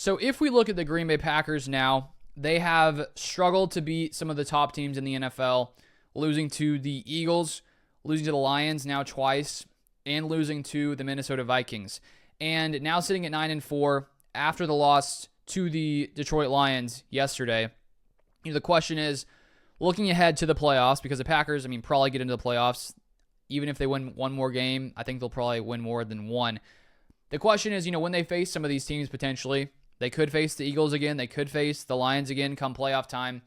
So if we look at the Green Bay Packers now, they have struggled to beat some of the top teams in the NFL, losing to the Eagles, losing to the Lions now twice, and losing to the Minnesota Vikings. And now sitting at 9-4 after the loss to the Detroit Lions yesterday. The question is, looking ahead to the playoffs, because the Packers, probably get into the playoffs. Even if they win one more game, I think they'll probably win more than one. The question is, when they face some of these teams potentially, they could face the Eagles again, they could face the Lions again come playoff time.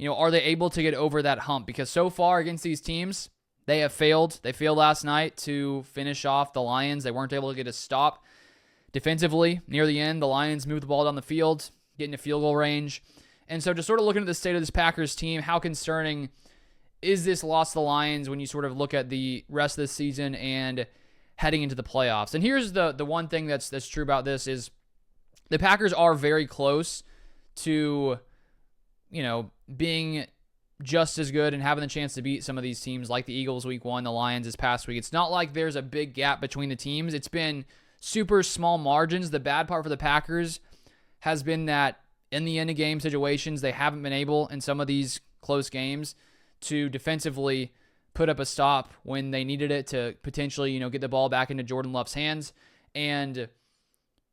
Are they able to get over that hump? Because so far against these teams, they have failed. They failed last night to finish off the Lions. They weren't able to get a stop defensively. Near the end, the Lions moved the ball down the field, getting to field goal range. And so just sort of looking at the state of this Packers team, how concerning is this loss to the Lions when you sort of look at the rest of the season and heading into the playoffs? And here's the one thing that's true about this is the Packers are very close to, being just as good and having the chance to beat some of these teams like the Eagles week 1, the Lions this past week. It's not like there's a big gap between the teams. It's been super small margins. The bad part for the Packers has been that in the end of game situations, they haven't been able in some of these close games to defensively put up a stop when they needed it to potentially, get the ball back into Jordan Love's hands. And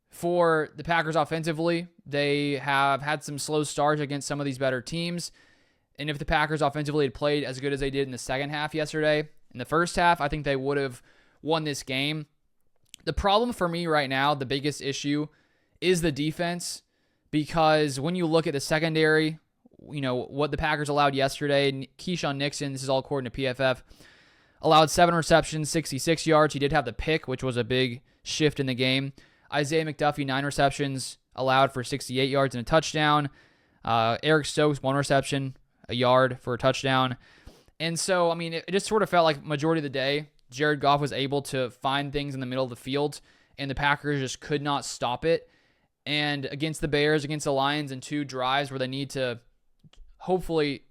for the Packers offensively, they have had some slow starts against some of these better teams. And if the Packers offensively had played as good as they did in the second half yesterday, in the first half, I think they would have won this game. The problem for me right now, the biggest issue, is the defense. Because when you look at the secondary, what the Packers allowed yesterday, Keyshawn Nixon, this is all according to PFF, allowed 7 receptions, 66 yards. He did have the pick, which was a big shift in the game. Isaiah McDuffie, 9 receptions, allowed for 68 yards and a touchdown. Eric Stokes, 1 reception, a yard for a touchdown. And so, it just sort of felt like majority of the day, Jared Goff was able to find things in the middle of the field, and the Packers just could not stop it. And against the Bears, against the Lions, in 2 drives where they need to hopefully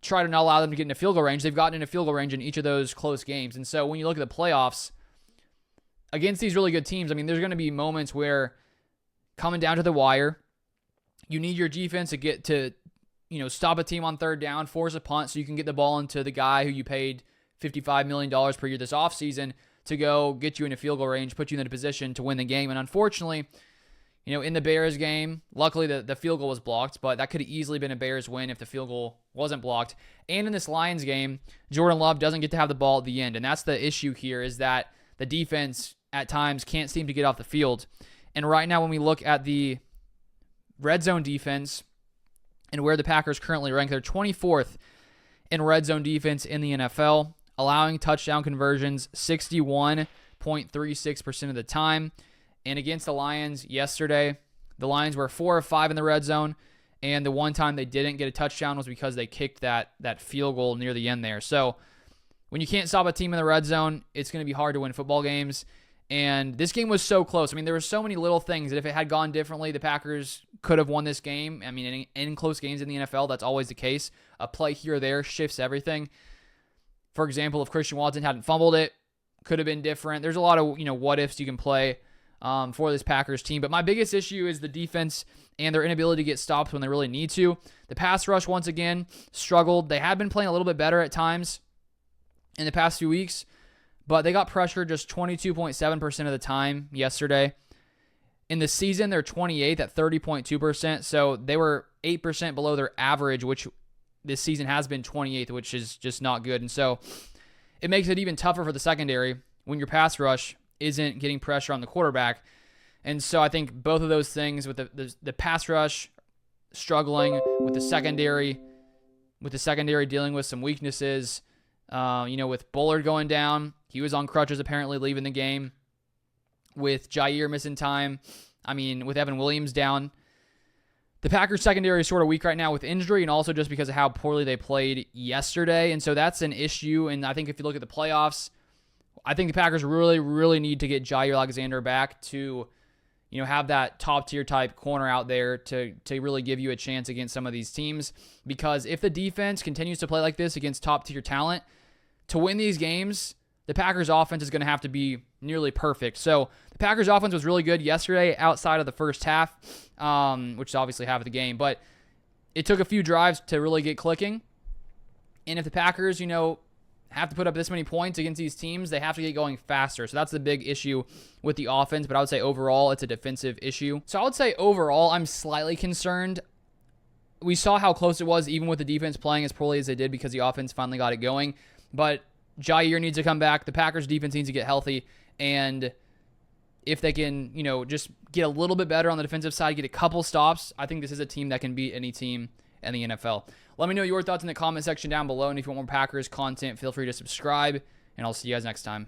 try to not allow them to get into field goal range, they've gotten into field goal range in each of those close games. And so when you look at the playoffs, against these really good teams, there's going to be moments where coming down to the wire, you need your defense to get to, stop a team on third down, force a punt so you can get the ball into the guy who you paid $55 million per year this offseason to go get you into field goal range, put you in a position to win the game. And unfortunately, in the Bears game, luckily the field goal was blocked, but that could have easily been a Bears win if the field goal wasn't blocked. And in this Lions game, Jordan Love doesn't get to have the ball at the end. And that's the issue here, is that the defense at times can't seem to get off the field. And right now, when we look at the red zone defense and where the Packers currently rank, they're 24th in red zone defense in the NFL, allowing touchdown conversions 61.36% of the time. And against the Lions yesterday, the Lions were 4 of 5 in the red zone, and the one time they didn't get a touchdown was because they kicked that field goal near the end there. So when you can't stop a team in the red zone, it's going to be hard to win football games. And this game was so close. There were so many little things that if it had gone differently, the Packers could have won this game. In close games in the NFL, that's always the case. A play here or there shifts everything. For example, if Christian Watson hadn't fumbled it, could have been different. There's a lot of what ifs you can play for this Packers team. But my biggest issue is the defense and their inability to get stops when they really need to. The pass rush, once again, struggled. They had been playing a little bit better at times in the past few weeks, but they got pressured just 22.7% of the time yesterday. In the season, they're 28th at 30.2%, so they were 8% below their average, which this season has been 28th, which is just not good. And so it makes it even tougher for the secondary when your pass rush isn't getting pressure on the quarterback. And so I think both of those things, with the pass rush struggling, with the secondary dealing with some weaknesses, with Bullard going down, he was on crutches apparently leaving the game, with Jair missing time, with Evan Williams down. The Packers secondary is sort of weak right now with injury, and also just because of how poorly they played yesterday. And so that's an issue. And I think if you look at the playoffs, I think the Packers really, really need to get Jair Alexander back to, have that top-tier type corner out there to really give you a chance against some of these teams. Because if the defense continues to play like this against top-tier talent, to win these games, the Packers offense is going to have to be nearly perfect. So the Packers offense was really good yesterday outside of the first half, which is obviously half of the game, but it took a few drives to really get clicking. And if the Packers, have to put up this many points against these teams, they have to get going faster. So that's the big issue with the offense, but I would say overall it's a defensive issue. So I would say overall I'm slightly concerned. We saw how close it was even with the defense playing as poorly as they did because the offense finally got it going. But Jair needs to come back. The Packers defense needs to get healthy. And if they can, just get a little bit better on the defensive side, get a couple stops, I think this is a team that can beat any team in the NFL. Let me know your thoughts in the comment section down below. And if you want more Packers content, feel free to subscribe. And I'll see you guys next time.